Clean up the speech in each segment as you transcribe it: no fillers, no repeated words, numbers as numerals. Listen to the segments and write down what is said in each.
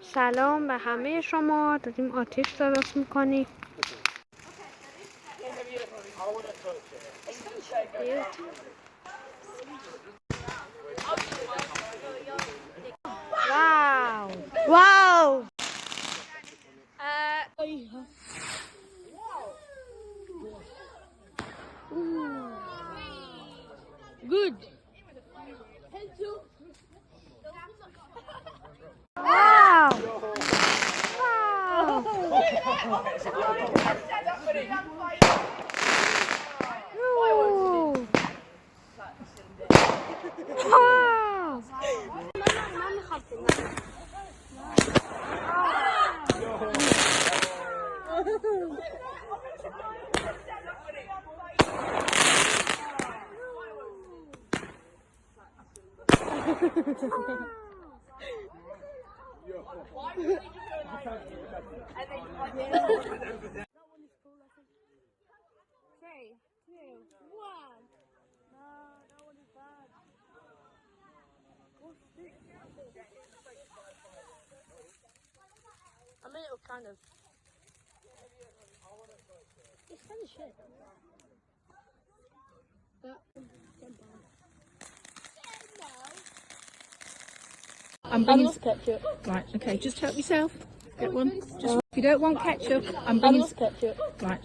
سلام به همه شما. داریم آتش درست میکنیم. واو واو. Good. Wow. Wow. Ooh. Wow. I mean, it was kind of. It's kind of shit. I'm bringing ketchup. Right, okay, just help yourself. Get one. Just, if you don't want ketchup, I'm bringing ketchup. Right.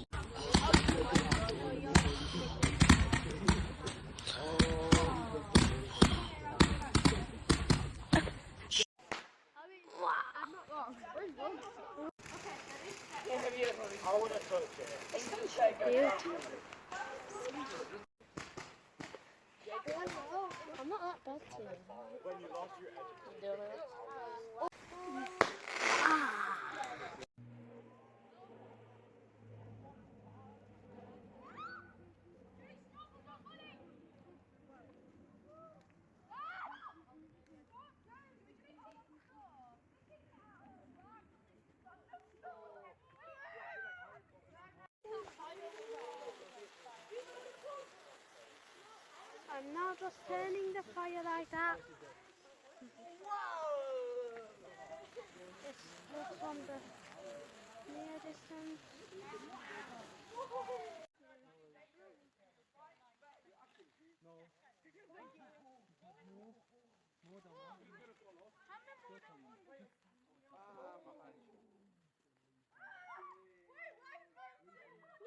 I'm not that bad to you. When you lost your I'm now just turning the fire like that. It's looks from the near distance.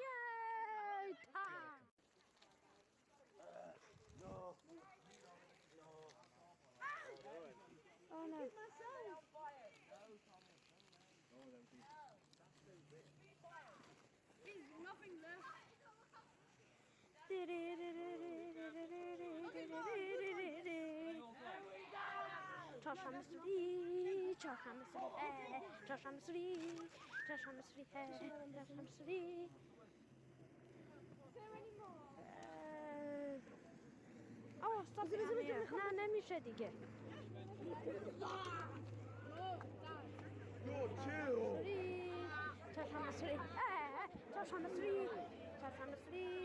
Yay! Time! Oh no. چهارشنبه سوری چهارشنبه سوری چهارشنبه سوری آه استاد نه نمیشه دیگه چهارشنبه سوری چهارشنبه سوری چهارشنبه سوری چهارشنبه سوری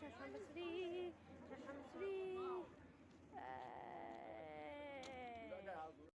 چهارشنبه سوری